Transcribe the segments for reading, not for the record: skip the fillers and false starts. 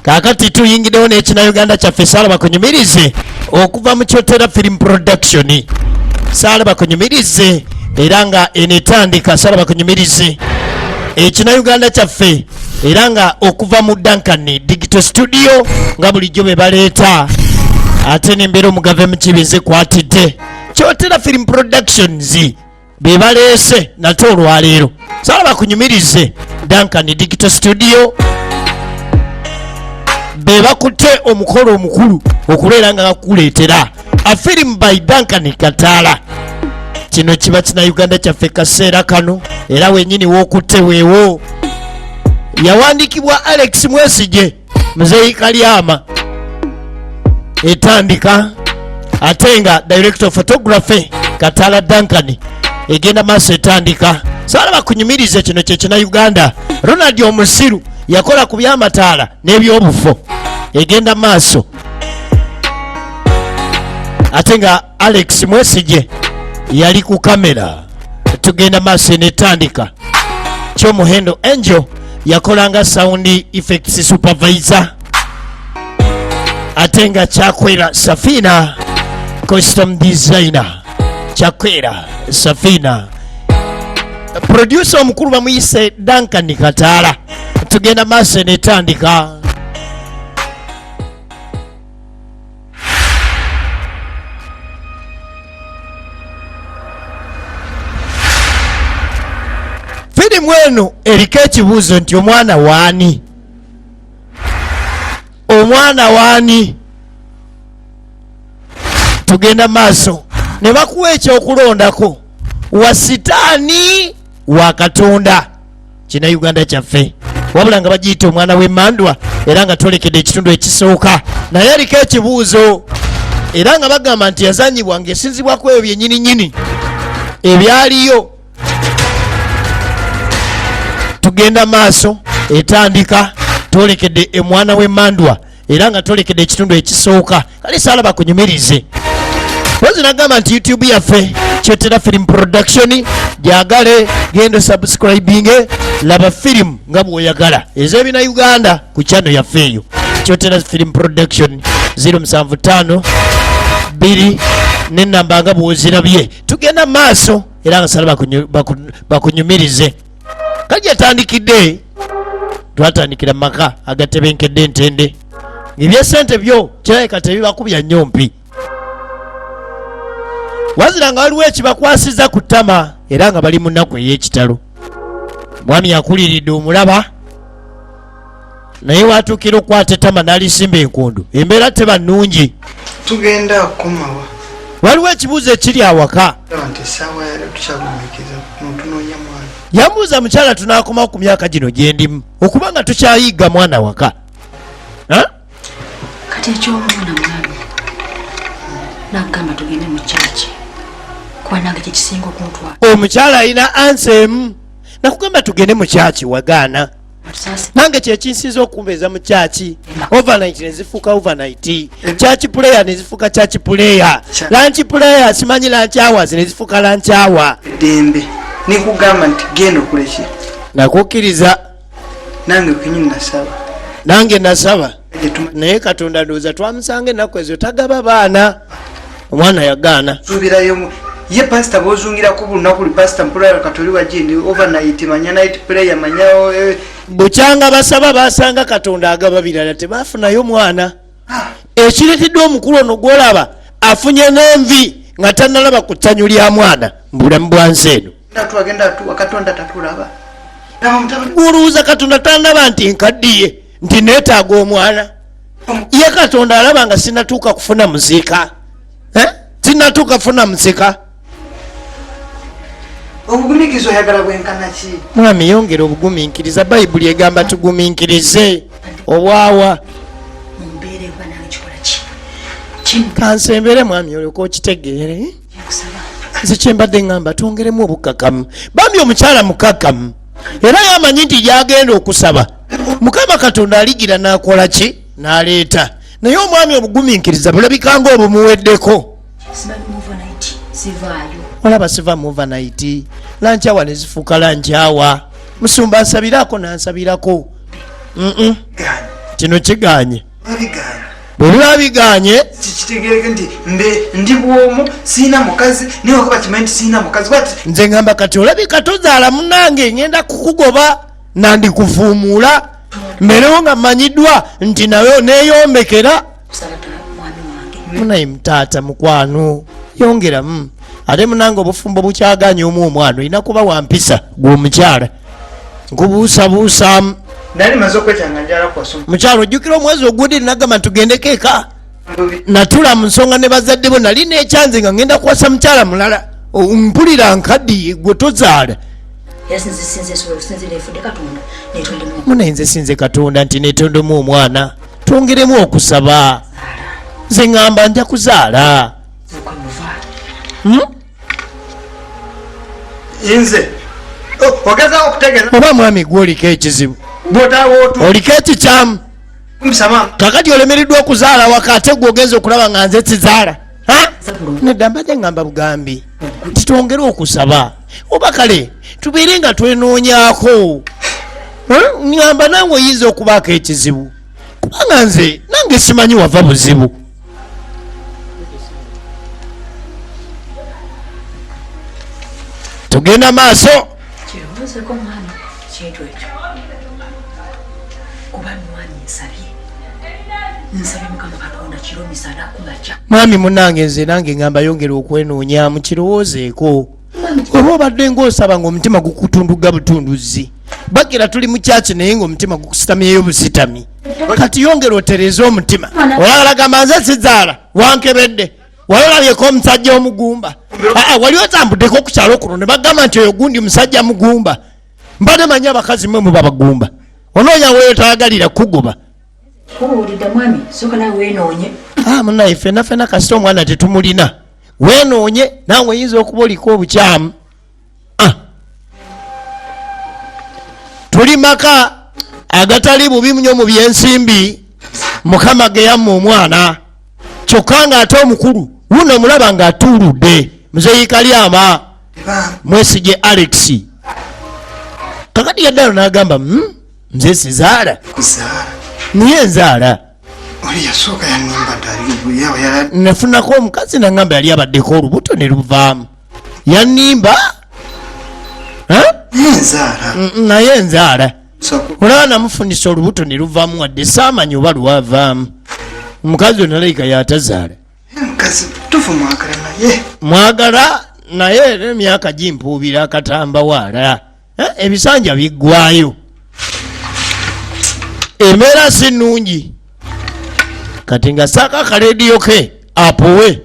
kakati tuyingirewo n'ekinauganda kyaffe Saala bakunyumirize okuva mu Kyotera Film Production. Saala bakunyumirize era nga enetandika. Saala bakunyumirize ekinauganda kyaffe era nga okuva mu Duncan Digital Studio nga bulijjo be baleeta ate n'embeera omugave mu kibize kwatidde Kyotera Film Productions be baleese nate olwaleero. Saala bakunyumirize Duncan Digital Studio be bakutte omukolo omukulu okuleera nga gakuleetera a film by Duncan Kataala. Kino kiba kinauganda kyaffe kaseera kano era wenyini wookutte weewo. Yawandiikibwa Alex Mwesige Muzeeyi Kalyama etandika ate nga director of photography Kataala Duncan egenda maaso etandika. Saala bakunyumirize kino kye kinauganda. Ronald Omusiru yakola ku by'amataala n'ebyobufo egenda maaso ate nga Alex Mwesige yali ku kamera. Tugenda maaso netandika. Kyomuhendo Angel yakolanga sound effects supervisor ate nga Kyakwera Safina costume designer. Kyakwera Safina producer omukulu bamuyise Duncan Kataala. Tugenda maaso netandika. Firimu eno eriko ekibuuzo nti omwana waani? Omwana waani? Tugenda maaso ne bakuwa ekyokulondako wa sitaani wa Katonda. Kinauganda kyaffe wabula nga bagiyita omwana w'emmandwa era nga twolekedde ekitundu ekisooka naye eriko ekibuuzo era nga bagamba nti yazanyibwa ng'esinzibwako ebyo byennyininyini ebyaliyo. Tugenda maaso etandika twolekedde omwana w'emmandwa era nga twolekedde ekitundu ekisooka. Kale Saala bakunyumirize pozi nagamba nti YouTube yaffe Kyotera Film Production gyagale genda subscribing laba film nga bw'oyagala ez'ebina Uganda ku channel yaffe eyo Kyotera Film Production 075 2 n'ennamba nga bw'ozirabye. Tugenda maaso era nga Saala bakunyumirize. Kajja tandikidde twatandikira maka agatebenkedde entende ebyesente byo kirabika tebibakubya nnyompi wazira nga waliwo ekibakwasiza ku ttama era nga bali mu nnaku ey'ekitalo. Mwami yakuliridde omulaba naye watuukira okukwata ettama n'alisimba enkondo embeera teba nnungi. Tugenda kukomawa waliwo ekibuuzo ekiri awaka nti essaawa yali tukyagumikiza tunoonya mwana. Yambuuza mukyala tunaakomawo ku myaka gino gye ndimu okuba nga tukyayiga mwana waka. Kati eky'omwana mwami nagamba tugende mu kyaki kuba nange kyekisinga okuntwala. Omukyala alina ansa emu nakugamba tugende mu kyaki wagaana. Nange kyekinsinza okumbeeza mu kyaki overnight nezifuuka overnight kyaki player nezifuuka kyaki player lunch player simanyi lunch hours nezifuuka lunch hour. Dembe nikugamba nti genda okuleki nakukkiriza nange kenyini nasaba nange nasaba naye Katonda ndowooza twamusanga ennaku ezo tagaba baana. Omwana yagaana subirayo ye pastor bozungirako buli lunaku li pastor mpulira katoli wagindi overnight manya night prayer manya bukyanga basaba basanga Katonda agaba birala tebafunayo mwana. Ekireetedde omukulu ono gwolaba afunye n'envi nga tannalaba ku ttanyu lya mwana mu bulamu bwansi eno. Katonda tatulaba olowooza Katonda tannaba nti nkaddiye nti neetaaga omwana ye Katonda alaba nga sinatuuka kufuna musika sinatuuka kufuna musika. Obugumiikiriza oyagala bwenkana ki? Mwami yongera obugumiikiriza Bayibuli egamba tugumiikirize obwawa. Kansembere mwami olyoka okitegeere. Nze kyembadde ngamba twongeremu obukkakkamu. Bambi omukyala mukkakkamu era yamanyi nti gyagenda okusaba Mukama Katonda aligira n'akola ki n'aleeta. Naye omwami obugumiikiriza bulabika nga obumuweddeko. Olaba siva mu overnight lunch hour nezifuuka lunch hour. Musumba nsabirako nansabirako. kino kiganye babiganye bwe biba biganye kitegereke nti ndi bwomu siina mukazi naye wakuba kimanyi nti siina mukazi bati nze ngamba kati olabika tozaala munange ngenda kukugoba nandikufuumuula mberewo nga mmanyiddwa nti nawe neeyombekera munaye mutaata mukwano yongeramu ate munange obufumbo bukyaganya omu omwana olina kuba wampisa gw'omukyala nkubuusabuusaamu nali maze okwetanga njala kwasoma mukyalo ojjukira omwezi ogundi nagamba tugendeko eka natula mu nsonga ne bazadde bo nali nekyanze nga ngenda kuwasa mukyala mulala mpulira nkaddi gwe tozaala munaye nze sinze katonda nti netondemu omwana twongeremu okusaba nze ŋŋamba nja kuzaala nze ogezaako okutegeera oba mwami gwe oliko ekizibu bwotawootu oliko ekikyamu musama kakati olemereddwa okuzaala waka ate gwe ogenza okulaba nga nze sizaala nedda mbadde ŋŋamba bugambi nti twongere okusaba oba kale tubeere nga twenoonyako ŋŋamba nange oyinza okubaako ekizibu kubanga nze nange simanyi wava buzibu tugenda maaso kirowoozeko mwami kintu ekyo kuba mwami nsabye mukama katonda kiro misana kumakya mwami munange nze nange ngamba yongera okwenoonyamu kirowoozeeko oba obadde ngaosaba ngaomutima gukutunduga butunduzi bagira tuli mu kyaki naye ngaomutima gukusitamyeyo busitami kati yongera otereze omutima olalagamba nze sizaala wankebedde walabyeko omusajja omugumba wali otambuddeko ku kyalo kuno ne bagamba nti oyo gundi musajja mugumba mbadde manyi abakazi mwe muba bagumba onoonya weyo tayagalira kugoba owulidde mwami soka nawe weenoonye munaye fena kasita omwana tetumulina weenoonye nawe oyinza okuba oliko obukyamu tuli maka agatali bubi nnyo mu byensimbi mukama ge yamma omwana kyokka ng'ate omukulu wuno mulaba ng'atuuludde muzeeyikalyama mwesige Alex kakati yaddalo n'agamba nze sizaala niye nzaala oli yasooka yanimba ddali nafunako omukazi nagamba yali abaddeko olubuto ne luvaamu yanimba naye nzaala olaba namufunisa olubuto ne luvaamu wadde saamanyi oba lwavaamu omukazi onalayika yatazaala mwagala naye emyaka gimpuubira akatamba waala ebisanja biggwayo embeera si nnungi kati nga saaka akarediyo ke apowe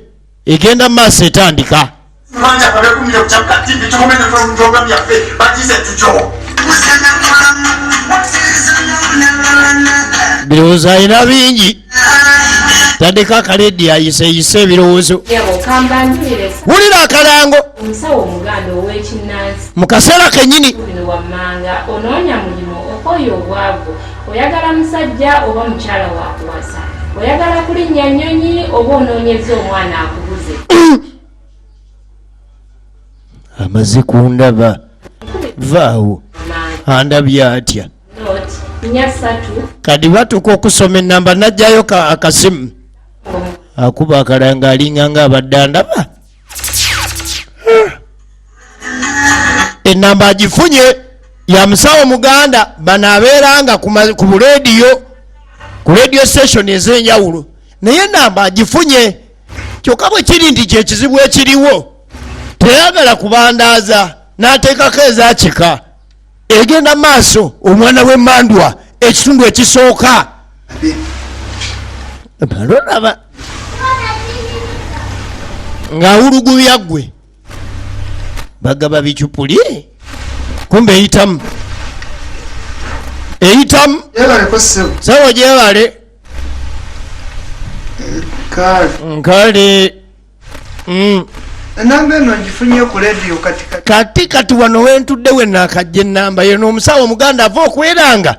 egenda mu maaso etandika birowoozo alina bingi tandika akarediyo ayiseyise ebirowoozo wulira akalango mu kaseera kennyini onoonya mulimu okoyo obwavu oyagala musajja oba mukyala wakuwasa oyagala kulinnya nnyonyi oba onoonyeza omwana akubuze amaze kundaba vaawo andabye atya kadi batuuka okusoma enamba najjayo akasimu akuba akalanga alinga nga abadde andaba enamba agifunye ya musawo muganda bano abeeranga ku bulediyo ku radio station ez'enjawulo naye enamba agifunye kyokka bwe kiri nti kyekizibu ekiriwo teyagala kubandaaza n'ateekako ezakika egenda maaso omwana w'emmandwa ekitundu ekisooka balolaba ng'awulugubya ggwe bagaba bicupuli kumbe eyitamu sawa gyebale nkale enamba eno ngifunye ku rediyo kati wano wentudde wenakajja enamba yeno omusawo omuganda ava okweranga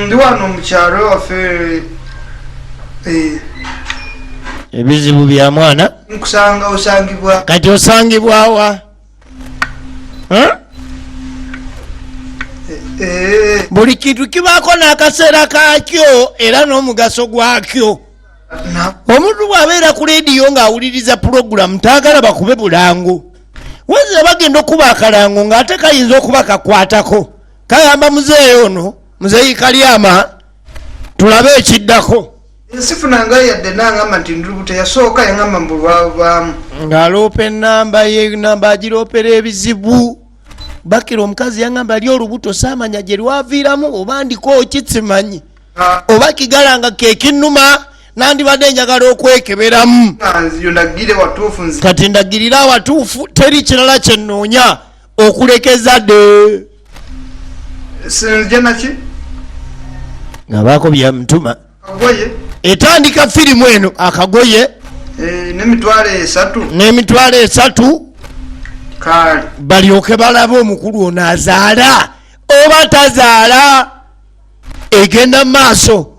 ndi wano mukyalo waffe ebizibu bya mwana nkusanga osangibwa kati osangibwawa buli kintu kibaako n'akaseera kaakyo era n'omugaso gwakyo. Omuntu bw'abeera ku leediyo ng'awuliriza pulogulamu taagala bakube bulango. Wazira bagenda okuba akalango ng'ate kayinza okuba kakwatako. Kayamba muzeeyi ono, muzeeyi Kalyama, tulabe ekiddako. Sifunanga yadde n'angamba nti ndulubuto yasooka yangamba mbu lwavaamu. Ng'aloopa ennamba ye namba agiroopera ebizibu. Bakira omukazi yangamba ali olubuto saamanya gye lwaviiramu oba ndiko kitsimanyi. Oba kigalanga kekinnuma nandibadde njagala okwekeberamu. Kati ndagirira awatuufu teri kirala kye nnoonya okulekeza dde. Sinzija naki? Nga baako bya mutuma. Akagoye. Etandika firimu eno akagoye. N'emitwalo 3. Kale. Balyoke balabe omukulu ono azaala oba tazaala. Egenda maaso.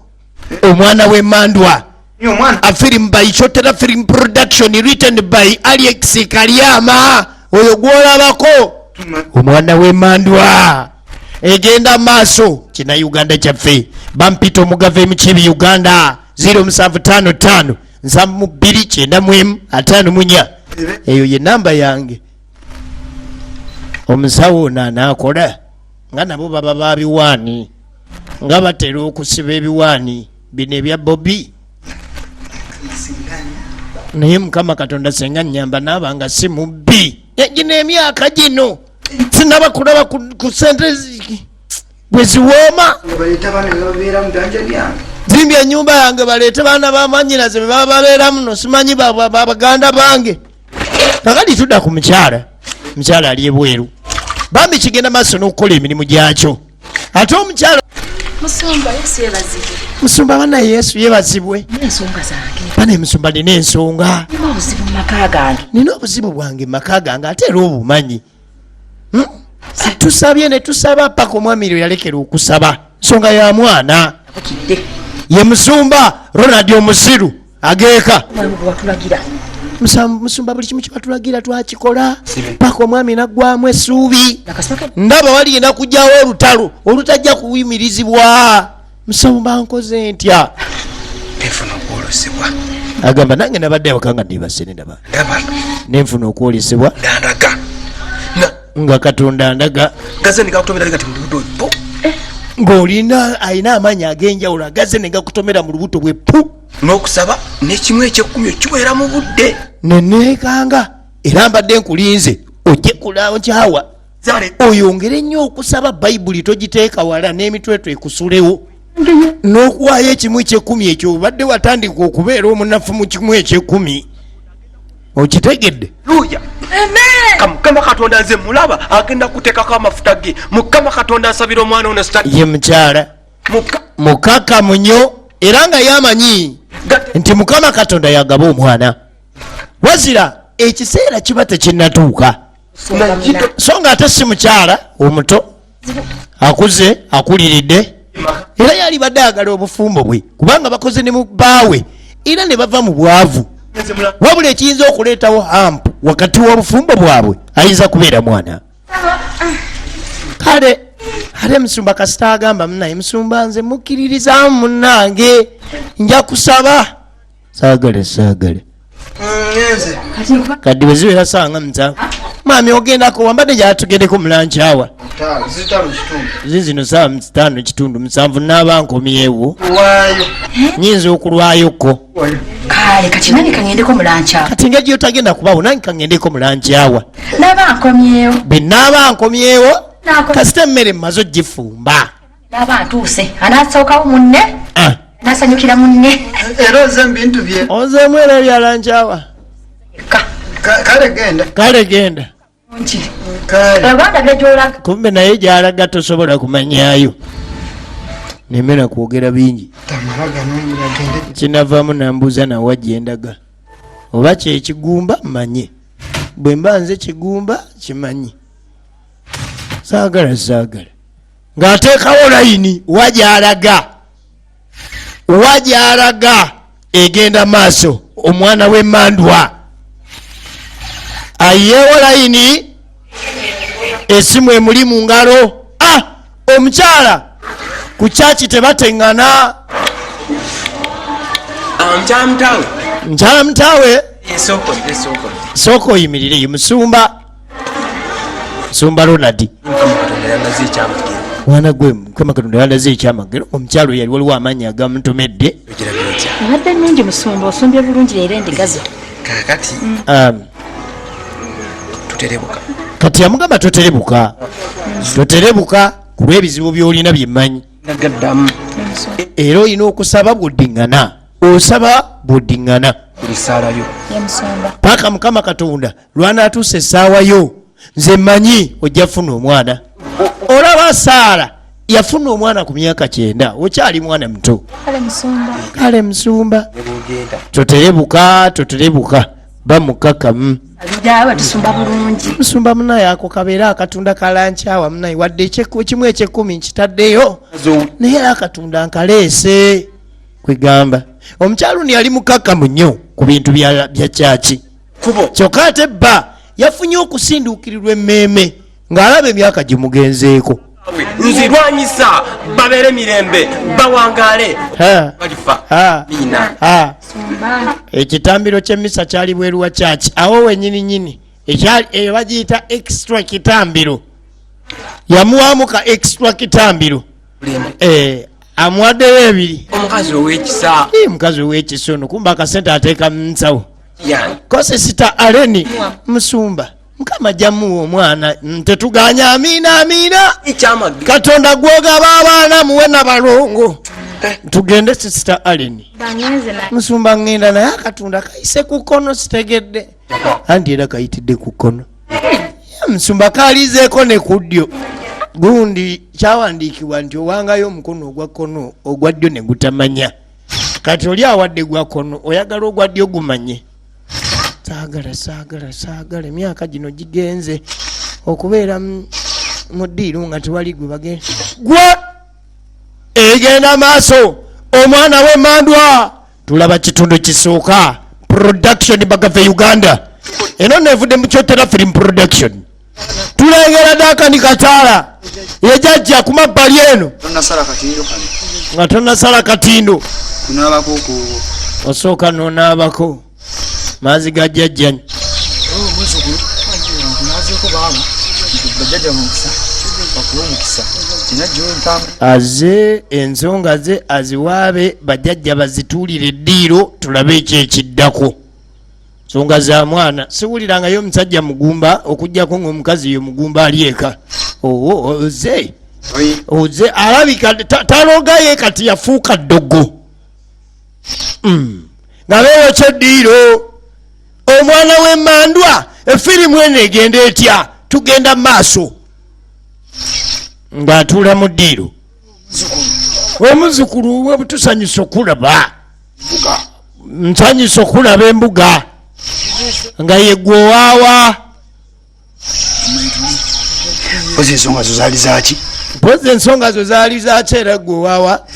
Omwana w'Emmandwa. A film by Chotera Film Production written by Alex Kalyama. Oyo gwolabako omwana w'Emmandwa. Egenda maaso kina Uganda kyaffe. Bampita omugave emikibi Uganda 0755 729 eyo ye namba yange. Omusawo ono anaakola nga nabo baba babiwaani nga batera okusiba ebiwaani bino ebya Bobby. Naye Mukama Katonda senga nnyamba naabanga si mubbi. Gino emyaka gino sinaba kulaba ku sente bwe ziwooma. Zimbye ennyumba yange baleete baana bamanyiraze be baba babeeramu no simanyi baganda bange. Kakati tudda ku mukyala. Mukyala ali ebweru. Bambi kigenda maaso n'okukola emirimu gyakyo. Ate omukyala Musumba Yesu yebazibwe. Musumba bana Yesu yebazibwe. N'ensonga zange. Bana emusumba nina ensonga. Nina obuzibu mu maka gange. Nina obuzibu bwange mu maka gange ate era obumanyi. Tusabye ne tusaba paka omwami yalekera okusaba. Nsonga ya mwana. Ye musumba Ronald Omusiru ageeka. Musumba buli kimu kibatulagira twakikola paka omwami naggwamu essuubi. Ndaba waligenda kujjawo olutalo olutajja kuwimirizibwa. Musumba nkoze ntya. Nfuna okwolesebwa. Agamba nange nabadde awakanga ndibase ndaba. Nenfuna okwolesebwa. Ndandaga. Nga Katonda ndaga. Gaze nikakutomera kati mu lubuto po. Ng'olina ayina amaanyi ag'enjawulo agaze ne gakutomera mu lubuto bwe pu. N'okusaba n'ekimu eky'ekkumi kiwera mu budde. Neneekanga era mbadde nkulinze ojje kulaawo nkyawa. Oyongere nnyo okusaba Bayibuli togiteeka wala n'emitwetwe ekusulewo. N'okuwaayo ekimu eky'ekkumi ekyo obadde watandika okubeera omunafu mu kimu eky'ekkumi. Okitegedde? Luya. Amen. Mukama Katonda nze mulaba agenda kuteekako amafuta ge. Mukama Katonda asabira omwana ono sitaki. Ye mukyala. Mukaka munyo era nga yamanyi nti Mukama Katonda yagaba omwana. Wazira ekiseera kiba tekinnatuuka. So nga ate si mukyala omuto akuze akuliridde era yali badde ayagala obufumbo bwe kubanga bakoze ne mu bbaawe era ne bava mu bwavu. Wabula ekiyinza okuleetawo hampu wakati w'obufumbo bwabwe ayinza kubeera mwana. Kale ate musumba kasita agamba munaye musumba nze mukkiririzaamu munnange nja kusaba. Saagale. Kati bwe zibeera sanga musanvu. Mami ogendako wambadde gyatugendeko mulankyawa. Zino saa 5:7 naaba nkomyewo. Nyinza okulwayoko. Kale kati nange kangendeko mulankyawa. Kati nga gyotagenda kubawo nange kangendeko mulankyawa. Naaba nkomyewo. Bwe naaba nkomyewo kasita emmere mmaze ogifumba. Naaba ntuuse anaasookawo munne. Nasanyukira munne. Era oze bintu bye. Ozeemu era byalankyawa. Kale genda. Kumbe naye gyalaga tosobola kumanyaayo. Nemera kwogera bingi. Kinavaamu nambuuza nawe wajja endaga. Oba kyekigumba mmanye. Bwe mba nze kigumba kimanyi. Saagala. Ng'ateekawo layini wagyalaga egenda maaso omwana w'Emmandwa. Ayeewo layini esimu emuli mu ngalo. Omukyala ku chachi tebateŋŋana. Nkyala mutaawe sooka oyimirire ye musumba Ronald. Mwana gwe Mukama Katonda yandaze ekyamagero. Omukyalo yali waliwo amaanyi agamutomedde. Abadde nnungi musumba, osumbye bulungi leero endigazo. Kakati tuterebuka. Kati yamugamba toterebuka. Toterebuka ku lw'ebizibu by'olina byemmanyi. Nagaddamu. Era olina okusaba bw'oddiŋŋana. Osaba bw'oddiŋŋana. Kulisalayo. Yamusumba. Paka Mukama Katonda lwanaatuusa essaawa yo nze mmanyi ojja funa omwana. Olaba Saara yafuna omwana ku myaka 9. Okyali mwana muto. Kale musumba. Toterebuka bamukakamu. Abidawa tusumba bulungi. Musumba munaye ako kabeera akatunda kalankyawa munaye wadde kimu eky'ekumi nkitaddeyo. Naye akatunda nkaleese kwegamba. Omukyalo ni yali mukakamu nnyo ku bintu bya kyaki. Kyokka ate bba yafunye okusinduukirirwa emmeeme ng'alaba emyaka gimugenzeeko. Nzirwanyisa babeere mirembe bawangaale balifa mina. Ekitambiro ky'emmisa kyali bweru wa kyaki awo wennyini ekyali bagiyita extra kitambiro. Yamuwaamu ka extra kitambiro amuwaddeyo 2. Omukazi ow'ekisa ono kumba akasente ateeka mu nsawo. Kosesita Aleni musumba Mukama jamuwa omwana tetuganya. Amiina. Katonda gwogaba abaana muwe nabalongo. Tugende Sister Aleni musumba ngenda naye akatunda kayise ku kkono sitegedde. Andi era kayitidde ku kkono. Musumba kalizeeko ne ku ddyo. Gundi kyawandiikibwa nti owangayo omukono ogwa kkono ogwa ddyo ne gutamanya. Kati oli awadde gwa kkono oyagala ogwa ddyo gumanye. Saagala emyaka gino gigenze okubeera mu ddiiru nga tewali gwe bagenda. Gwe egenda maaso omwana we Mandwa. Tulaba kitundu kisooka production Bagave Uganda. Eno nevudde mu Kyotera film production. Tulengera Dakani Kataala yejajja ku mabbali eno nga tonnasala katindo. Osooka n'onaabako maazi ga jjajjanyi. Aze ensonga ze aziwaabe bajjajja bazituulire eddiiro tulabe ekyo ekiddako. Nsonga za mwana siwulirangayo omusajja mugumba okujjako ng'omukazi yo mugumba ali eka. Oze alabika talogaye kati yafuuka ddogo. Nga beeyokya eddiiro. Omwana we Mandwa efirimu eno egenda etya? Tugenda maaso ng'atuula mu ddiiro. Omuzukulu we butusanyusa okulaba. Nsanyusa okulaba embuga nga yeggwe owaawa. Pozi ensonga zo zaali zaaki? Pozi ensonga zo zaali zaaki era ggwe owaawa.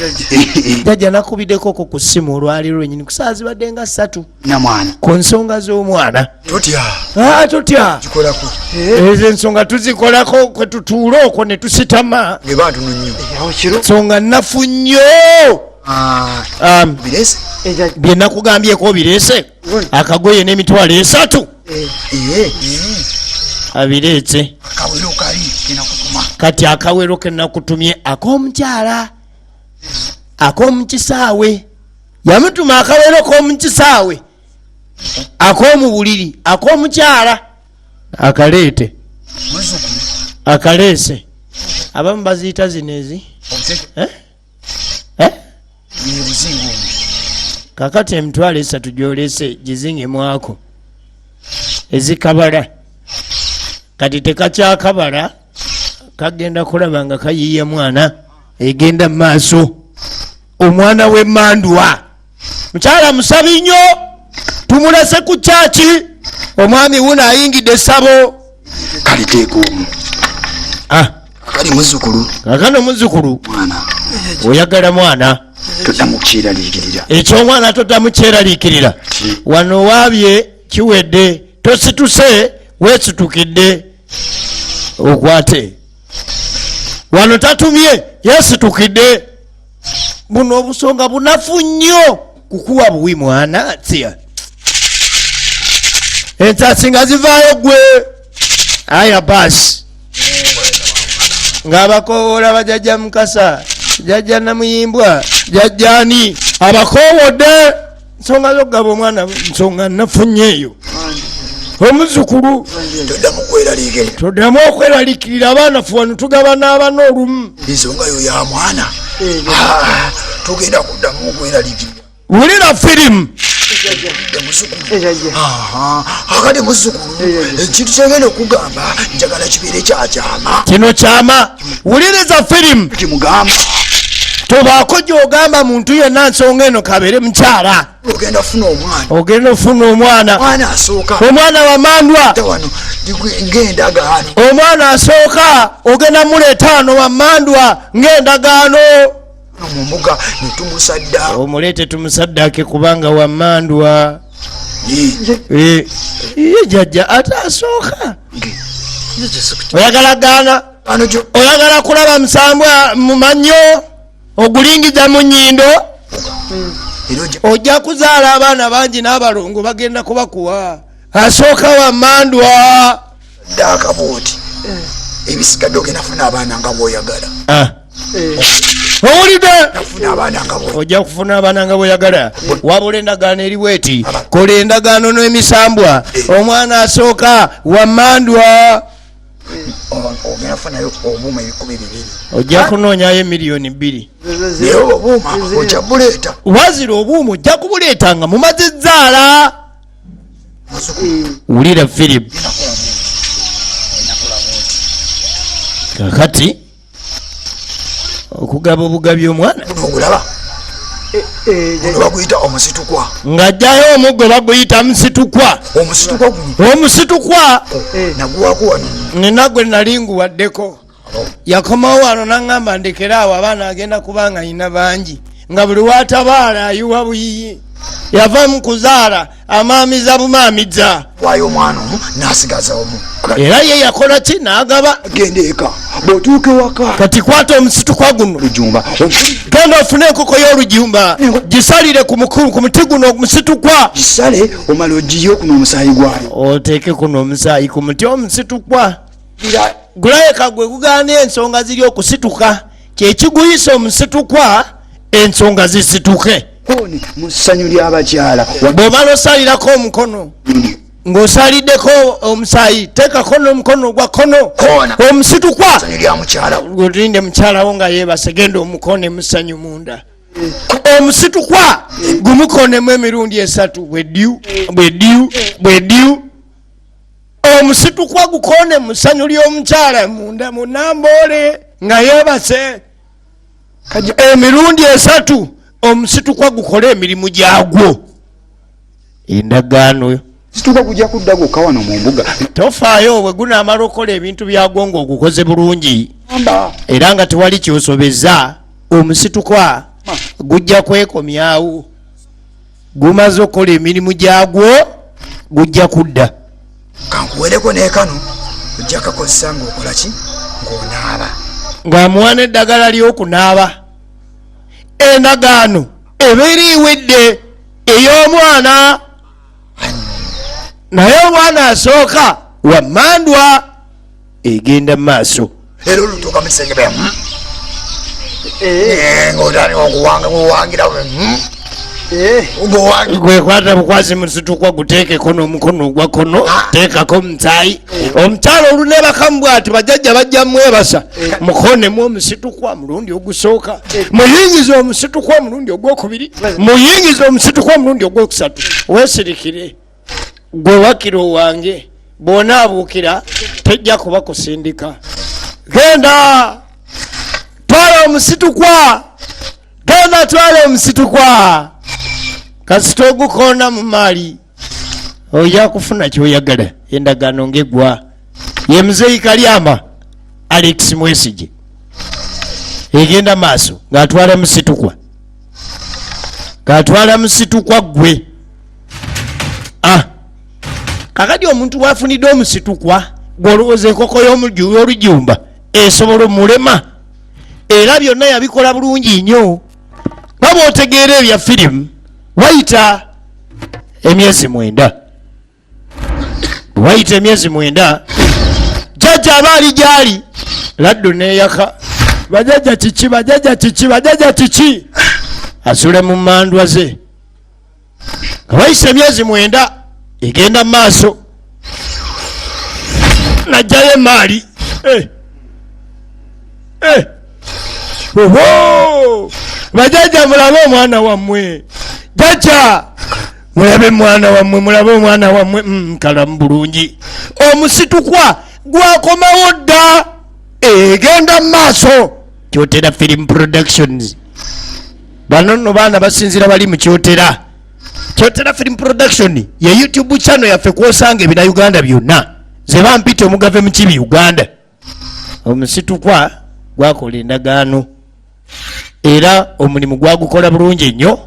Jjajja nakubiddeko ku ssimu olwali lwennyini ku saa zibadde nga 3 namwana ku nsonga z'omwana. Totya kikolako ezo ensonga tuzikolako kwe tutuula okwo ne tusitama nsonga nnafu nnyo. Bye nakugambyeko bireese akagoye n'emitwalo 3 abireetse. Kati akawero ke nakutumye ak'omukyala ak'omukisaawe. Yamutuma akawero k'omukisaawe ak'omu buliri ak'omukyala akaleete akaleese. Abamu baziyita zinezi kakati emitwalo 3 gy'oleese gizingemwako ezikabala. Kati tekakyakabala kagenda kulaba nga kayiiya mwana egenda mu maaso. Omwana we Mandwa mukyala musabi nnyo tumulese ku kyaki. Omwami wuno ayingidde essabo. Kaliteeko omu kali muzzukulu kakano muzzukulu oyagala mwana toddamu kukyeraliikirira. Eky'omwana toddamu kyeraliikirira. Wano waabye kiwedde tosituse weesitukidde okwate. Wano tatumye yeesitukidde buno obusonga bunafu nnyo kukuwa buwi mwana tsia ensasi nga zivaayo gwe aya basi ng'abakoowola bajajja Mukasa jajja Namuyimbwa jajjani abakoowodde nsonga z'okugaba omwana nsonga nafunye eyo omuzukulu toddamu okweraliikirira abaana fuwanu tugaba n'abana olumu ensonga yo ya mwana tugenda kuddamu okweraliikirira wulira firimu akati muzukulu ekintu kyengenda okugamba njagala kibeere kyakyama kino kyama wuliriza firimu kimugamba tobaako gy'ogamba muntu yenna nsonga eno kabeere mukyala ogenda ofuna omwana asooka omwana wamandwa wano ng'endagaano omwana asooka ogenda muleeta wano wamandwa ng'endagaano mu mbuga netumusadda omuleete tumusaddake kubanga wamandwa ye jajja ate asooka oyagala gaana oyagala kulaba musambwa mu mannyo ogulingiza mu nnyindo ojja kuzaala abaana bangi n'abalongo bagenda kubakuwa asooka wamandwa dakabooti ebisigadde ogenda funa abaana nga bwoyagala owulidde nafuna abaana nga ojja kufuna abaana nga bweyagala wabula endagaano eriwo eti kola endagaano n'emisambwa omwana asooka wamandwa ogenda funayo obuuma 200 ojja kunoonyayo miliyoni 2 naye obuuma ojja buleeta wazira obuuma ojja kubuleeta nga mumaze zzaala wulira firimu kakati okugaba obugabi omwana ogulaba baguyita omusitukwa ng'ajjayo omuggo baguyita musitukwa omusitukwa naguwako wano nina gwe nali nguwaddeko yakomawo wano naŋŋamba ndekera awo abaana agenda kubanga ayina bangi nga buli watabaala ayiwa buyiyi yava mu kuzaala amaamiza bumaamiza waayo omwana omu n'asigaza omu era ye yakola ki n'agaba genda eka bw'otuuka ewaka kati kwata omusitukwa guno lujumba genda ofune enkoko y'olujumba gisalire ku muti guno omusitukwa gisale omala ogiyo kuno omusaayi gwayo oteeke kuno omusaayi ku muti omusitukwa gulabeka gwe gugaana ensonga ziri okusituka kyekiguyisa omusitukwa ensonga zisituke mu ssanyu ly'abakyala bw'obala osalirako omukono ng'osaliddeko omusaayi teekako n'omukono ogwa kono omusitukwa olinde mukyalawo nga yeebase genda omukone musanyu munda omusitukwa gumukonemu emirundi 3 bweddiu omusitukwa gukone musanyu ly'omukyala munda munamboole nga yeebase emirundi 3 omusitukwa gukole emirimu gyagwo endagaano situka kujja kudda gwokka wano mu mbuga tofaayo bwe gunaamala okukola ebintu byagwo ng'ogukoze bulungi era nga tewali kyosobeza omusitukwa gujja kwekomyawo gumaze okukola emirimu gyagwo gujja kudda kankuwereko neekano ojja kakozesa ng'okola ki ng'onaaba ng'amuwa n'eddagala ly'okunaaba endagaano ebeera ewedde ey'omwana naye omwana asooka wamandwa egenda mu maaso era olutuuka musenge be ng'otandika okuwangira gwekwata bukwasi musitukwa guteekeko n'omukono ogwa kono teekako musaayi omukyala olunebakamu bwati bajjajja bajja mwebasa mukonemu omusitukwa mulundi ogusooka muyingize omusitukwa omulundi ogwokubiri muyingize omusitukwa omulundi ogwokusatu weesirikire gwe wakiro wange bw'onaabuukira tejja kuba kusindika genda twala omusitukwa genda twala omusitukwa kasita ogukoona mu maali ojja kufuna kyoyagala endagaano ng'eggwa ye muzeeyi Kalyama Alex Mwesigye egenda maaso ng'atwala musitukwa gwe kakati omuntu bwafunidde omusitukwa gw'olowooza enkoko y'olujumba esobola omulema era byonna yabikola bulungi nnyo nga bw'otegeera ebya firimu wayita emyezi 9. Wayita emyezi 9 jjajja aba ali gyali laddu neeyaka bajajja kiki asule mu mandwa ze. Wayise emyezi 9 egenda mu maaso najjayo emaali bajajja mulabe omwana wammwe jajja mulabe mwana wammwe mulabe omwana wammwe kalamu bulungi omusitukwa gwakomawo dda egenda mu maaso. Kyotera Film Productions bano nno baana basinzira bali mu Kyotera. Kyotera Film Production ye YouTube channel yaffe kwosanga ebina Uganda byonna ze bampita omugave mu kibi Uganda. Omusitukwa gwakola endagaano era omulimu gwagukola bulungi nnyo.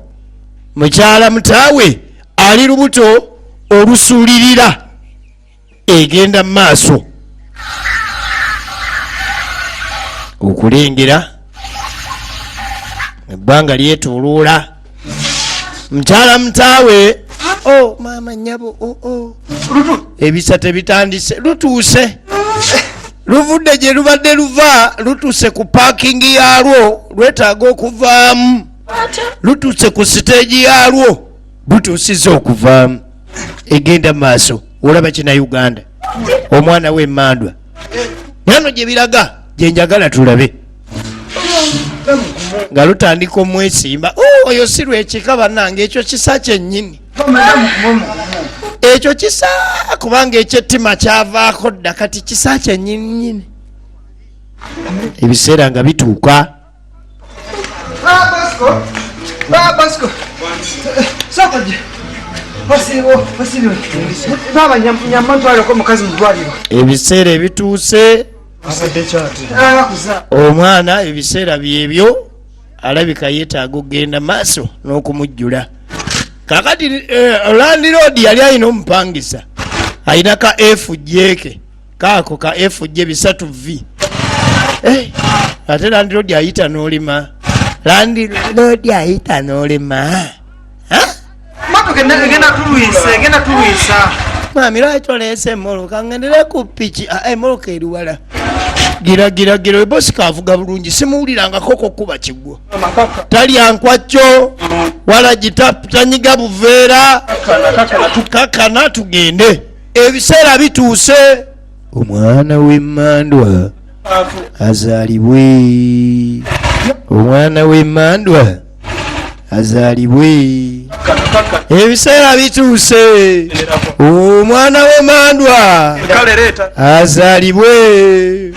Mukyala mutaawe ali lubuto olusuulirira egenda mu maaso okulengera ebbanga lyetooloola. Mukyala mutaawe maama nyabo ebisa tebitandise lutuuse luvudde gye lubadde luva lutuuse ku paakingi yaalwo lwetaaga okuvaamu lutuuse ku siteegi yaalwo lutuusiza okuvaamu egenda maaso. Olaba kina Uganda omwana w'emmandwa nano gye biraga gye njagala tulabe nga lutandika omwesimba oyo si lwekika bannange ekyo kisa kyennyini ekyo kisa kubanga ekyettima kyavaako dda kati kisa kyennyini ebiseera nga bituuka. Ebiseera ebituuse omwana ebiseera byebyo alabika yeetaaga okugenda maaso n'okumujjula. Kakati Landlord yali alina omupangisa alina ka FJ kaako ka FJ 3V ate Landlord ayita n'olima Landlord ayita n'olima genda tulwisa mwami lwaki oleese emmoloka ngendere ku piki emmoloka eriwala gira ebosi kavuga bulungi simuwulirangako kokuba kiggwo talya nkwacyo wala gitanyiga buveera kakana tugende ebiseera bituuse. Omwana w'emmandwa azaalibwe omwana w'emmandwa azaalibwe ebiseera bituuse omwana w'emmandwa azaalibwe.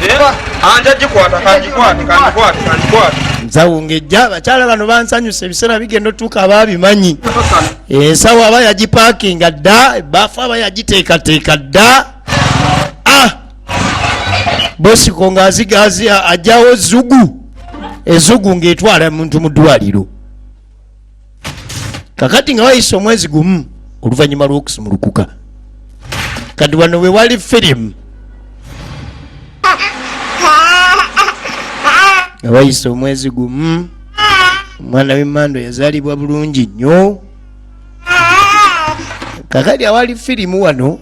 Nsawo ngejja abakyala bano bansanyusa ebiseera bigenda otuuka abaabimanyi. Ensawo aba yagipaakinga dda ebaafu aba yagiteekateeka dda. Bosiko ng'azigazi ajjawo zugu ezugu ng'etwala muntu mu ddwaliro. Kakati nga wayise omwezi gumu oluvannyuma lw'okusumulukuka kati wano we wali firimu nga wayise omwezi gumu omwana w'emmando yazaalibwa bulungi nnyo. Kakati awali firimu wano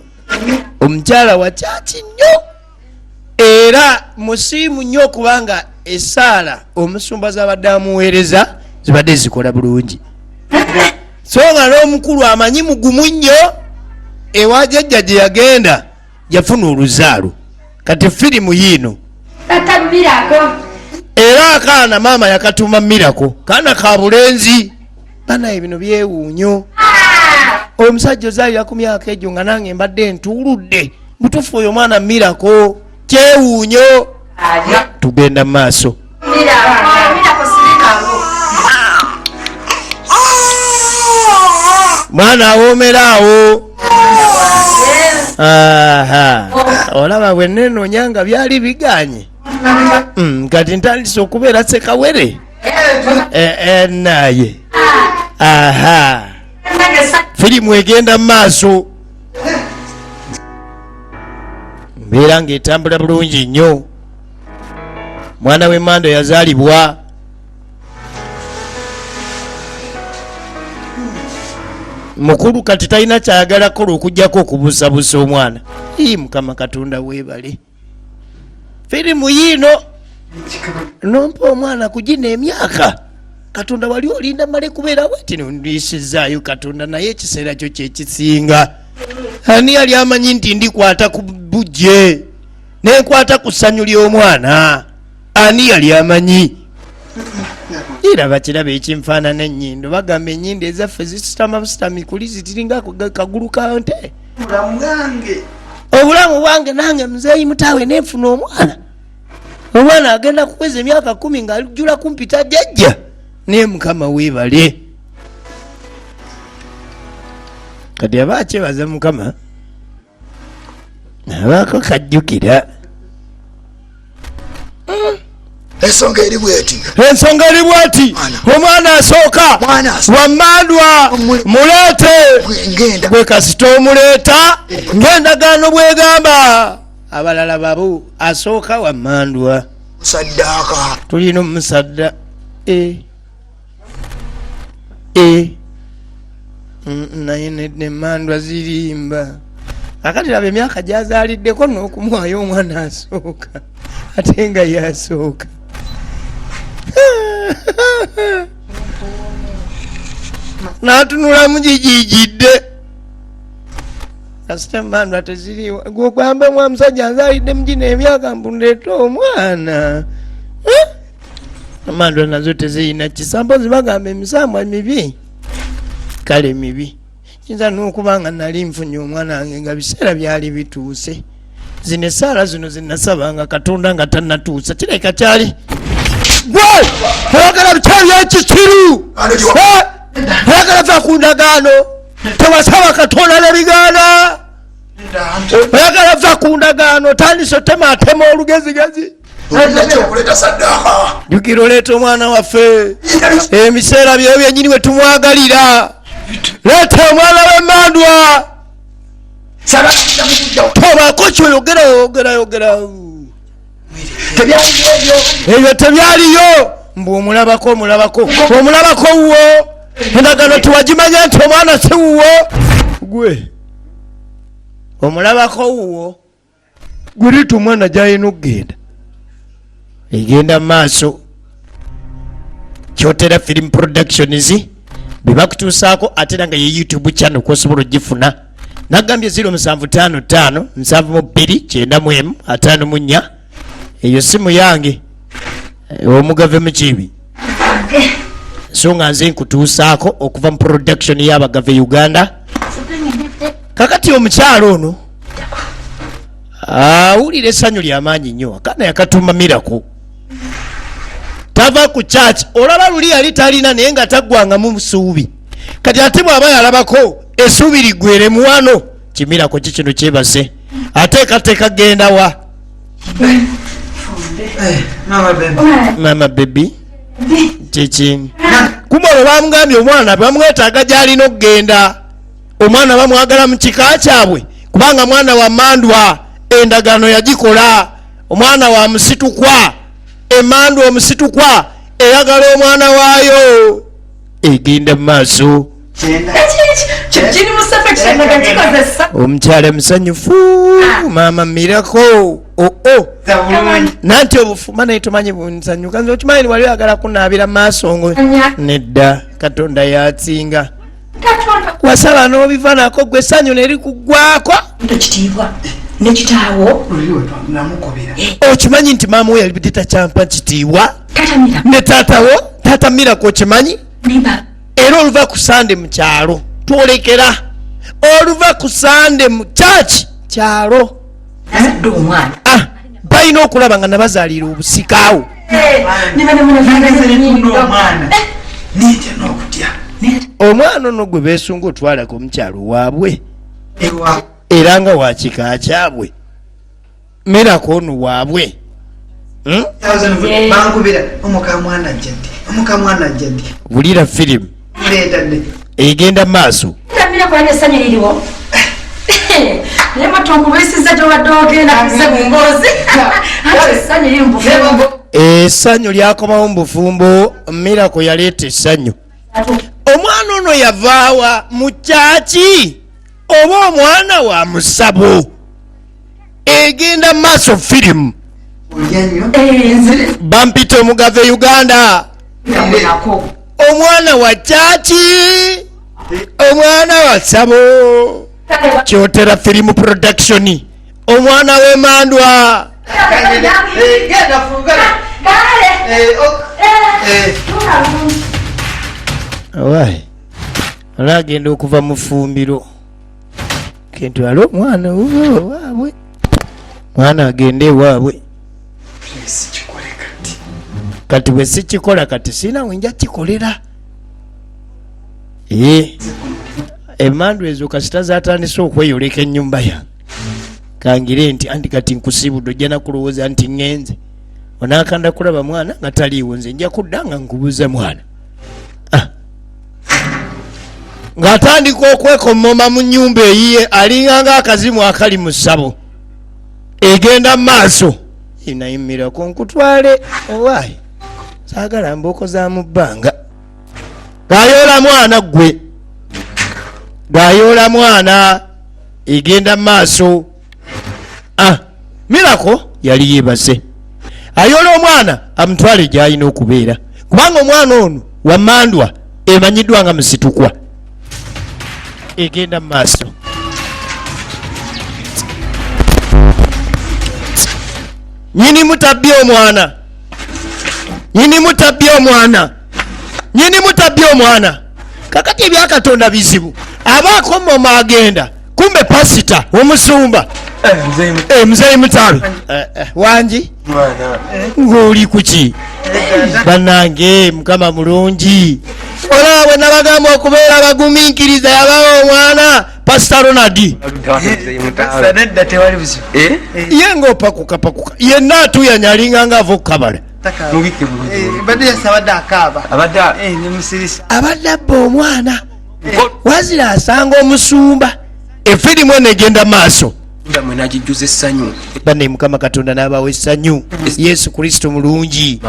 omukyala wa kyaki nnyo era musiimu nnyo kubanga essaala omusumba z'abadde amuweereza zibadde zikola bulungi. So nga n'omukulu amanyi mugumu nnyo ewa jjajja gye yagenda yafuna oluzaalo kati firimu yiino era akaana maama yakatuuma Mirako kaana ka bulenzi banaye bino byewuunyo. Omusajja ozaalira ku myaka egyo nga nange mbadde ntuuludde butuufu oyo mwana Mirako kyewuunyo. Tugenda mu maaso. Mwana awoomeraawo. Olaba bwe neenoonya nga byali biganye kati ntandise okubeera sekawere naye firimu egenda mu maaso mbeera ng'etambula bulungi nnyo. Mwana w'emmando yazaalibwa mukulu kati talina kyayagala kola okujjako okubuusabuusa omwana. Mukama Katonda weebale. Firimu yiino nompa omwana kugina emyaka. Katonda wali olinda male kubeera bweti nondisizaayo Katonda naye ekiseera kyo kyekisinga. Ani yali amanyi nti ndikwata ku bujje nenkwata ku ssanyu ly'omwana? Ani yali amanyi? Era bakiraba ekimfaanana ennyindo bagamba ennyindo ezaffe zisitama busitami kuli zitiringa kagulu ka nte. Obulamu bwange nange muzeeyi mutaawe neefuna omwana. Omwana agenda kuweza emyaka 10 ng'alijjula kumpita jjajja. Naye Mukama weebale. Kati aba akyebaza Mukama abaako kajjukira. Ensonga eri bweti. Omwana asooka wammandwa muleete. Gwe kasita omuleeta ng'endagaano bwegamba. Abalala babu asooka wammandwa. Saddaaka. Tulina omusadda. Naye n'emmandwa zirimba. Akati laba emyaka gy'azaaliddeko n'okumuwayo omwana asooka. Ate nga yasooka. N'atunula mugijijidde. Kasita emmandwa teziriiwo. Gwe ogamba mwa musajja nzaalidde mugina emyaka mbundeeta omwana. Emmandwa nazo tezirina kisambo zibagamba emisambwa mibi. Kale mibi. Kiyinza n'okuba nga nali nfunye omwana wange nga biseera byali bituuse. Zino essaala zino zinasabanga Katonda nga tannatuusa. Kireka kyali. Gwe! Oyagala bikyali ekikiru! Oyagala va ku ndagaano! Tewasaba Katonda n'ebigaana! Oyagala va ku ndagaano tandise otemaatema olugezigezi. Jjukira oleeta omwana waffe. Ebiseera byo byennyini we tumwagalira. Leeta omwana w'emmandwa. Tobaako kyoyogera. Ebyo tebyaliyo. Mbu omulabako wuwo. Endagaano tiwagimanya nti omwana si wuwo. Gwe omulabako wuwo. Gulita omwana gy'alina okugenda. Egenda mu maaso. Kyotera Film Productions bebakutuusaako ate nga ye YouTube channel kw'osobola ogifuna. Nagambye 0755 72 94 eyo simu yange omugave mukibi. So nga nze nkutuusaako okuva mu production y'abagave Uganda. Kakati omukyalo ono awulira essanyu ly'amaanyi nnyo. Kana yakatuma Miracle. Tava ku church olaba luli yali talina naye nga taggwangamu busuubi. Kati ate bw'aba yalabako essuubi liggwere mu wano Kimirako kino kyebase ateekateeka genda wa mama baby kiki kumbe bamugambye omwana bamwetaaga gy'alina okugenda. Omwana bamwagala mu kika kyabwe kubanga mwana wa mmandwa endagaano yagikola. Omwana wa musitukwa emmandwa omusitukwa eyagala omwana waayo egenda mu maaso. Omukyala musanyufu mama Miracle. Nanti obufuma naye tumanyi bunsanyuka. Nze okimanyi wali oyagala kunaabira maaso ngo nedda Katonda yatsinga. Wasaba n'obiva nako gwe essanyu ne likuggwako. Nekitaawo okimanyi nti maama we yali takyampa kitiibwa ne taatawo taata Miracle okimanyi. Era oluva ku Sande mu kyalo twolekera oluva ku Sande mu church kyalo balina okulaba nga nabazaalira obusikaawo. Omwana ono gwe beesunga otwalako omukyalo waabwe era nga wakika kyabwe Miracle ono waabwe. Bulira firimu egenda maaso. Essanyu lyakomawo mu bufumbo. Miracle yaleeta essanyu omwana ono yavaawa mu kyaki oba omwana wa musabo egenda maaso firimu bampita omugave Uganda omwana wa kyaki omwana wa sabo kyotera firimu production omwana w'Emandwa awai olagenda okuva mu fumbiro kentwala omwana waabwe mwana agende waabwe kati bwe sikikola kati sina wenja kikolera Emandwa ezo kasita zatandise okweyoleka ennyumba yange kangire nti anti kati nkusibudde ojja nakulowooza nti ŋŋenze onaakanda kulaba mwana nga taliiwo nze nja kudda nga nkubuuza mwana ng'atandika okwekomoma mu nnyumba eyiye alinganga akazimu akali mu ssabo egenda mu maaso inayimirako nkutwale owaayi saagala mbooko za mu bbanga gayoola mwana ggwe gayoola mwana egenda mu maaso Mirako yali yeebase ayoola omwana amutwale gy'alina okubeera kubanga omwana ono wa Mandwa emanyiddwa nga musitukwa egenda mu maaso nyini mutabye omwana nyini mutabye omwana kakati ebyakatonda bizibu abaako moma agenda kumbe pasita omusumba muzeyi mutabi wangi ng'oli kuki bannange mukama mulungi olabwe nabagamba okubeera abagumiikiriza yabawo omwana pasita Ronald ye ng'opakuka yenna atuyanya alinganga ava okukabala abadde abba omwana wazira asanga omusumba efirimu eno egenda maaso banne mukama katonda n'abawa essanyu Yesu Kristo mulungi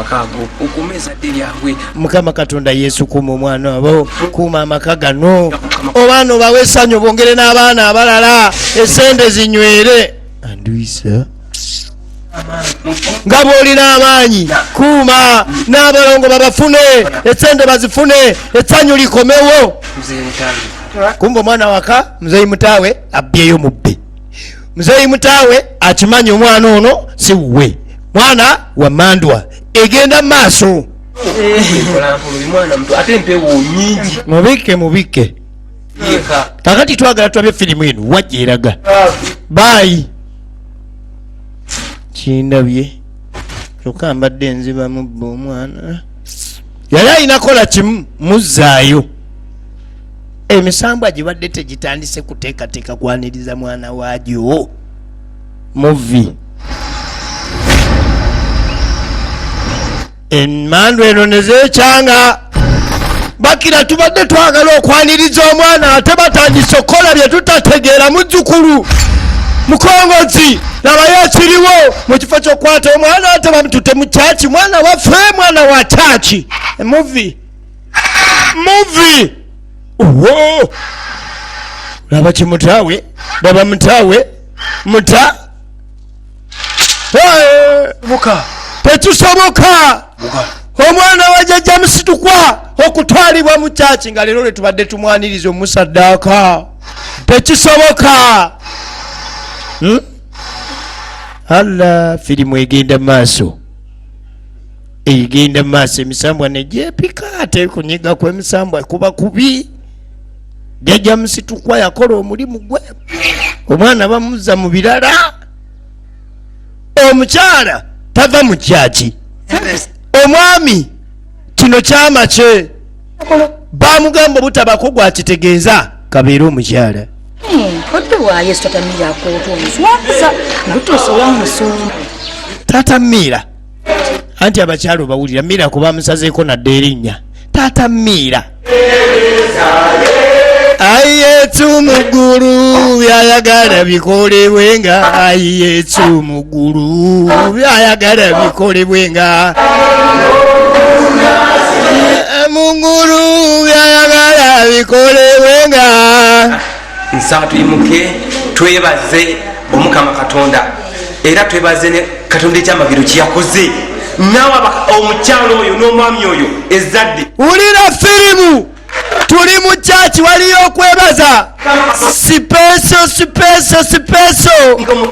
mukama katonda Yesu kuuma omwana abo kuuma amaka gano obaana obawa essanyu bongere n'abaana abalala esente zinywere andwisa nga bw'olina amaanyi kuuma n'abalongo babafune esente bazifune essanyu likomewo kumba omwana waka muzeyi mutaawe abbyeyo mubbe muzeyi mutaawe akimanyi omwana ono si wuwe mwana wa Mandwa egenda mu maaso mubikke kakati twagala tulabe firimu eno wajja eraga baayi kindabye kyokka mbadde nziba mubba omwana yali alina kola kimu muzzaayo emisambwa gibadde tegitandise kuteekateeka kwaniriza mwana waagyo muvi Emandwa eno nezeekyanga bakira tubadde twagala okwaniriza omwana ate batandise okukola bye tutategeera muzzukulu mukongozi nabaye akiriwo mu kifo ky'okwata omwana ate bamutute mu kyaki mwana waffe mwana wa kyaki muvi laba kimutaawe laba mutaawe muta tekisoboka omwana wa jjajja musitukwa okutwalibwa mu kyaki nga leero letubadde tumwaniriza omusaddaaka tekisoboka alla firimu egenda maaso emisambwa negyepika ate kunyiga kw'emisambwa kuba kubi jjajja musitukwa yakola omulimu gwe omwana bamuzza mu birala omukyala tava mu kyaki omwami kino kyama kye bamugamba obutabako gwakitegeeza kabeere omukyala taata Miira anti abakyala obawulira Miira kuba musazeeko nadde erinnya taata Miira ayetu muguru byayagala bikolebwenga ayetu muguru byayagala bikolebwenga munguru byayagala bikolewenga. Nsaba tuyimuke twebaze Omukama Katonda era twebaze ne Katonda ekyamagiro kiyakoze nawe omukyalo oyo n'omwami oyo ezadde. Ulira firimu tuli mu church waliyo okwebaza sipeso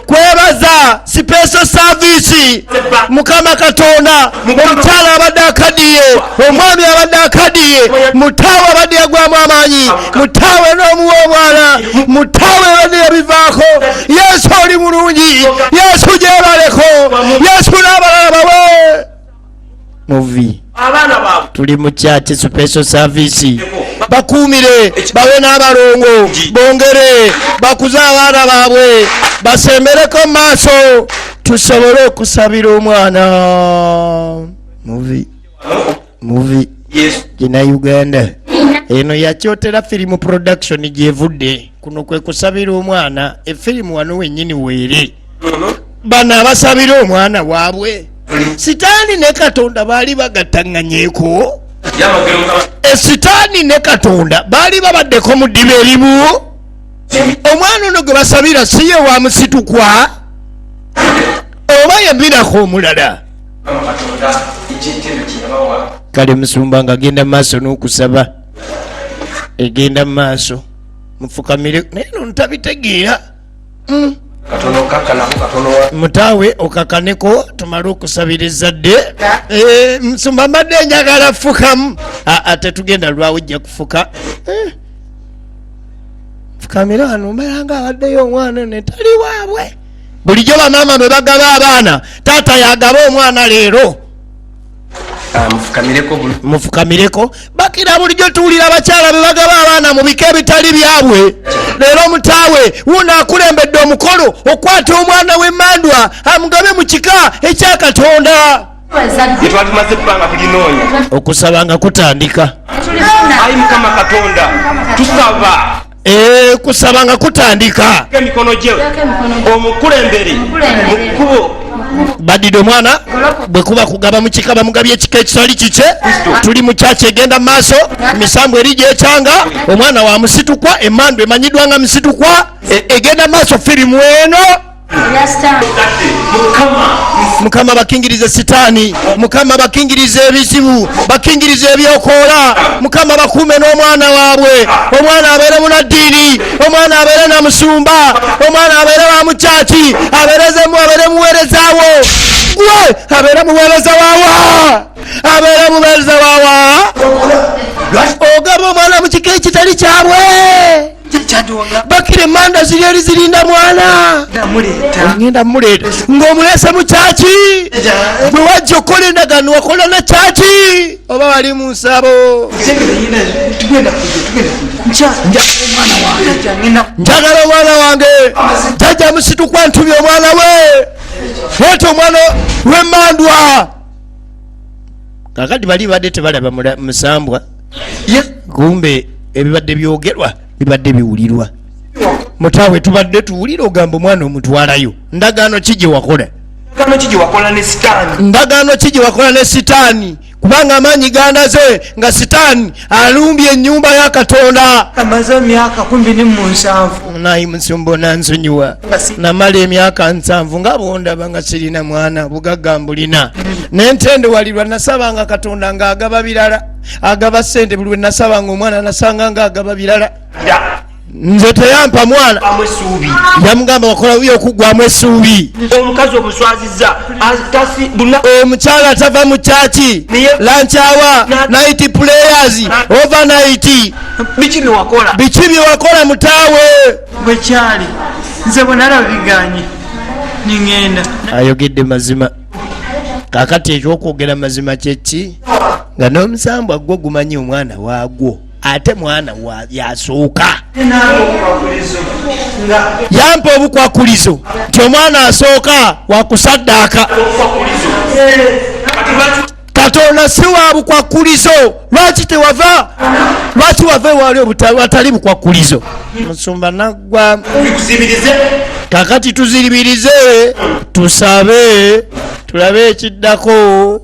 kwebaza sipeso service Mukama Katonda omukyala abadde akadiye omwami abadde akadiye mutawe abadde yagwamu amaanyi mutawe n'omuwa omwana mutawe abadde yabivaako. Yesu oli mulungi, Yesu gyebaleko, Yesu n'abalala bawe muvi Abaana baabwe tuli mu church special service bakuumire bawe n'abalongo bongere bakuze abaana baabwe basembereko maaso tusobole okusabira omwana muvi gina Uganda eno yakyotera firimu production gyevudde kuno kwe kusabira omwana efirimu wano wennyini weere bano abasabira omwana waabwe Sitaani ne Katonda baali bagattanganyeko. Sitaani ne Katonda baali babaddeko mu ddiba erimu. Omwana ono gwe basabira si ye wa musitukwa oba yembirako omulala. Kale musumba ng'agenda mu maaso n'okusaba egenda mu maaso mufukamire naye no ntabitegeera. Mutawe okakaneko tumale okusabira ezzadde. Nsumba mbadde njagala fukamu ate tugenda lwawe ojja kufuka fukamira wano mbeera nga abaddeyo omwana netali waabwe. Bulijjo bamaama bwe bagaba abaana taata yagaba omwana leero mufukamireko bakira bulijjo tuwulira abakyala be bagaba abaana mu bika ebitali byabwe. Leero mutaawe wuno akulembedde omukolo okwata omwana w'emmandwa amugabe mu kika ekya Katonda. Okusaba nga kutandika. Ayi Mukama Katonda tusaba kusaba nga kutandika. Emikono gye omukulembere mukubo badide omwana bwe kuba kugaba mu kika bamugabye ekika ekitali kike. Tuli mu kyaki egenda mu maaso misambu eri gyekyanga omwana wa musitukwa emmandu emanyiddwa nga musitukwa egenda mu maaso firimu eno. Mukama bakingirize Sitaani, Mukama bakingirize ebizibu, bakingirize ebyokoola, Mukama bakuume n'omwana waabwe. Omwana abeere munaddiini, omwana abeere na musumba, omwana abeere wa mu kyaki, abeere muweerezaawo gwe abeere muweereza waawa, abeere muweereza waawa. Ogaba omwana mu kika ekitali kyabwe bakire manda ziri eri zirinda mwana ngenda muleeta ng'omuleese mu kyaki bwe wajja okola endagaano wakola na kyaki oba wali mu nsabo. Njagala omwana wange jjajja musitukwa ntubye omwana we leeta omwana w'emmandwa. Kakati bali badde tebalaba musambwa kumbe ebibadde byogerwa bibadde biwulirwa. Mutaawe tubadde tuwulira ogamba omwana omutwalayo ndagaano ki gye wakola? Ndagaano ki gye wakola ne Sitaani kubanga amaanyi ganaze nga Sitaani alumbye ennyumba ya Katonda. Amaze emyaka 17 nayi musumba nansonyiwa namala emyaka 7 nga bondaba nga sirina mwana bugagga mbulina n'entende walirwa nasabanga Katonda ng'agaba birala agaba ssente buli lwe nasabanga omwana nasanga ng'agaba birala. Nze teyampa mwana yamugamba wakola wiyo okuggwamu essuubi. Omukazi obuswaziza omukyala tava mu kyaki lanchawa night players overnight. Biki bye wakola mutaawe? Bwe kyali nze bwe nalabiganye ningenda. Ayogedde mazima. Kakati ekyokwogera mazima kyeki nga n'omusambwa gwo gumanyi omwana waagwo ate mwana yasooka yampa obukwakulizo nti omwana asooka wakusaddaaka. Katonda si wa bukwakulizo. Lwaki wava ewali watali bukwakulizo? Musumba naggwa. Kakati tuziribirize tusabe tulabe ekiddako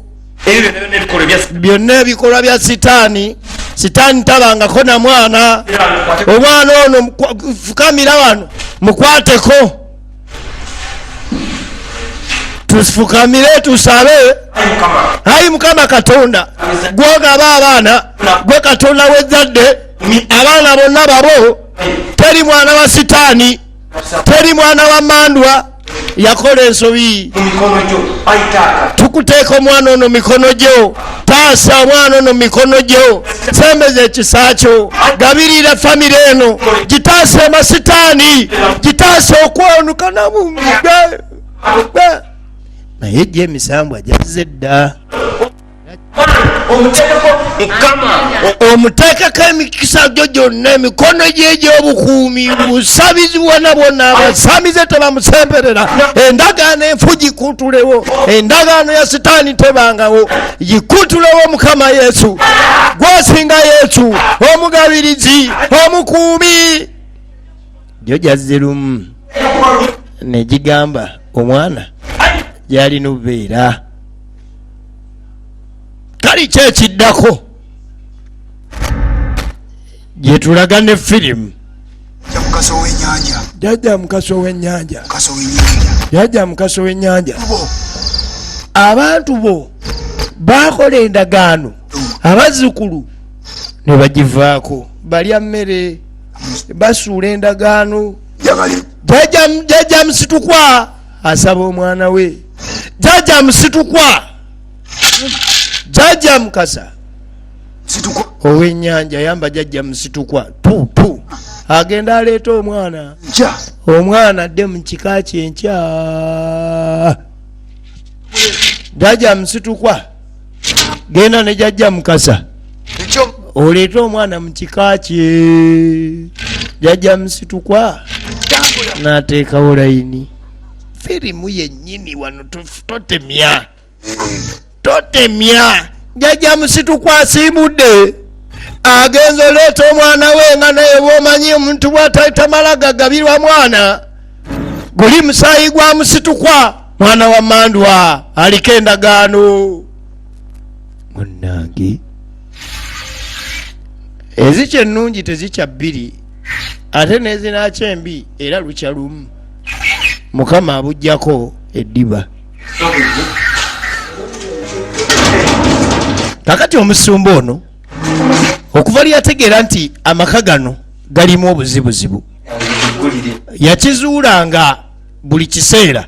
byonna ebikolwa bya sitaani. Sitaani tabangako na mwana. Omwana ono fukamira wano mukwateko, tufukamire tusabe. Ayi Mukama Katonda gwogaba abaana, gwe Katonda w'ezzadde, abaana bonna babo. Teri mwana wa sitaani, teri mwana wa mandwa yakola ensobi. Tukuteeka omwana ono mikono gyo, taasa omwana ono mikono gyo, sembeza ekisa kyo, gabirira famire eno, gitaase amasitaani, gitaase okwonuka nabumbe. Naye gye emisambu ajazze dda. Omuteekako emikisa gyo gyonna, emikono gye egy'obukuumi, busabizi bwonna bwonna, abasamize tebamusemberera. Endagaano enfu gikuutulewo, endagaano ya sitaani tebangawo, gikuutulewo Mukama Yesu, gwosinga Yesu, omugabirizi, omukuumi. Gyo jazze lumu ne gigamba omwana gy'alina obubeera. Kali kyekiddako gye tulaga ne firimu jjajja Mukaso w'ennyanja. Jjajja Mukaso w'ennyanja, abantu bo baakola endagaano, abazzukulu ne bagivaako, balya mmere, basuula endagaano. Jjajja Musitukwa asaba omwana we, jjajja Musitukwa, jjajja Mukasa ow'ennyanja yamba jjajja Musitukwa tutu agenda aleeta omwana. Omwana adde mu kika kyenkya. Jjajja Musitukwa genda ne jjajja Mukasa oleeta omwana mu kika kye. Jjajja Musitukwa n'ateekawo layini. Firimu yennyini wano totemya, totemya. Jjajja Musitukwa asiibudde, agenza oleeta omwana we nga naye bw'omanyi omuntu bw'atamala gagabirwa mwana. Guli musaayi gwa Musitukwa, mwana wa mandwa aliko endagaano. Munnange ezikya ennungi tezikya bbiri, ate n'ezinaakya embi era lukya lumu. Mukama abuggyako eddiba. Kakati omusumba ono okuva lyategeera nti amaka gano galimu obuzibuzibu, yakizuulanga buli kiseera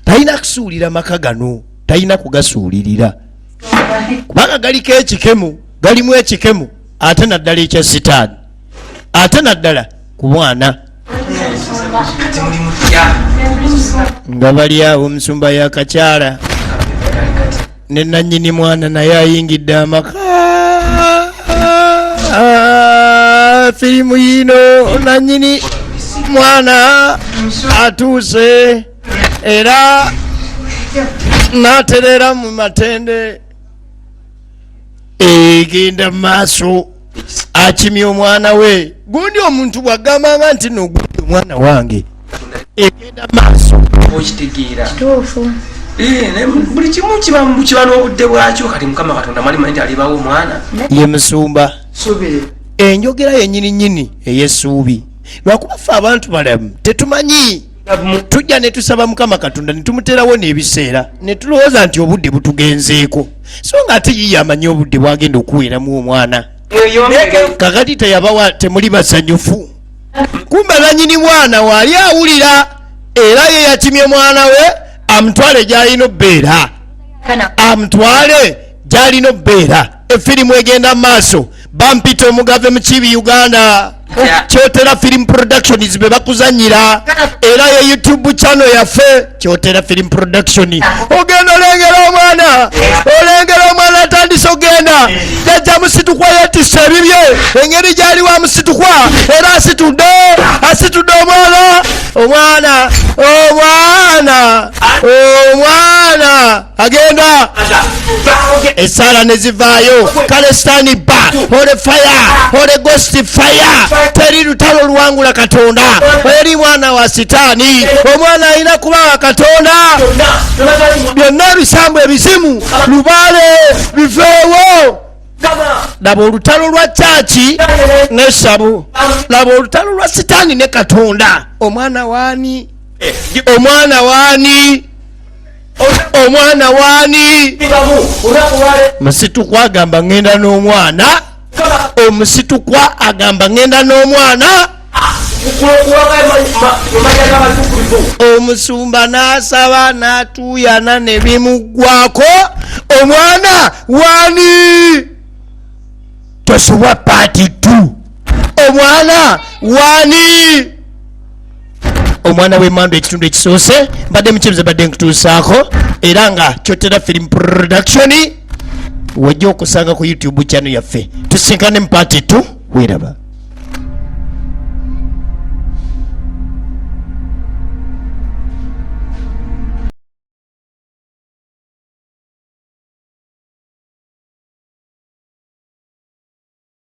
talina kusuulira maka gano, talina kugasuulirira kubanga galiko ekikemu, galimu ekikemu, ate naddala ekya sitaani, ate naddala ku mwana. Nga bali awo omusumba yakakyala ne nannyini mwana naye ayingidde amaka. Firimu yino nannyini mwana atuuse era n'aterera mu matende. Egenda mu maaso akimya omwana we. Gundi omuntu bw'agambanga nti nogundi omwana wange, egenda mu maaso. Okitegeera buli kimu kiba n'obudde bwakyo. Kati Mukama Katonda mwalimanyi nti alibawo omwana ye musumba. Enjogera yennyini ey'essuubi, lwakuba ffe abantu balamu tetumanyi. Tujja ne tusaba Mukama Katonda ne tumuterawo n'ebiseera ne tulowooza nti obudde butugenzeeko, so nga ate yiye amanyi obudde bwagenda okuweeramu omwana. Kakati teyabawa temuli basanyufu. Kumbe nannyini mwana waali awulira era ye yakimye mwana we amutwale gy'alina obbeera, amutwale gy'alina obbeera. Efirimu egenda mu maaso. Bampita omugave mu Kibi Uganda, Kyotera Film Productions be bakuzanyira, era ye YouTube channel yaffe Kyotera Film Production. Ogenda olengera omwana, olengera omwana atandise ogenda. Jjajja Musitukwa yeetisse ebibye, engeri gy'ali wa Musitukwa era asitudde omwana agenda esaala ne zivaayo kale stand ba holy fire holy ghost fire teri lutalo luwangula katonda eri mwana wa sitaani omwana alina kuba wa katonda byonna bisambu ebizimu lubale bifeewo laba olutalo lwa chachi n'essabu laba olutalo lwa sitaani ne katonda omwana waani omwana waani omwana waani musitukwa agamba ngenda n'omwana omusitukwa agamba ngenda n'omwana omusumba n'asaba n'atuuyana ne bimugwako omwana waani tosobwa paati 2 omwana waani omwana w'emmandu ekitundu ekisoose mbadde mukibuze badde nkutuusaako era nga kyotera film production wajja okusanga ku YouTube channel yaffe tusinkane mu paati 2 weeraba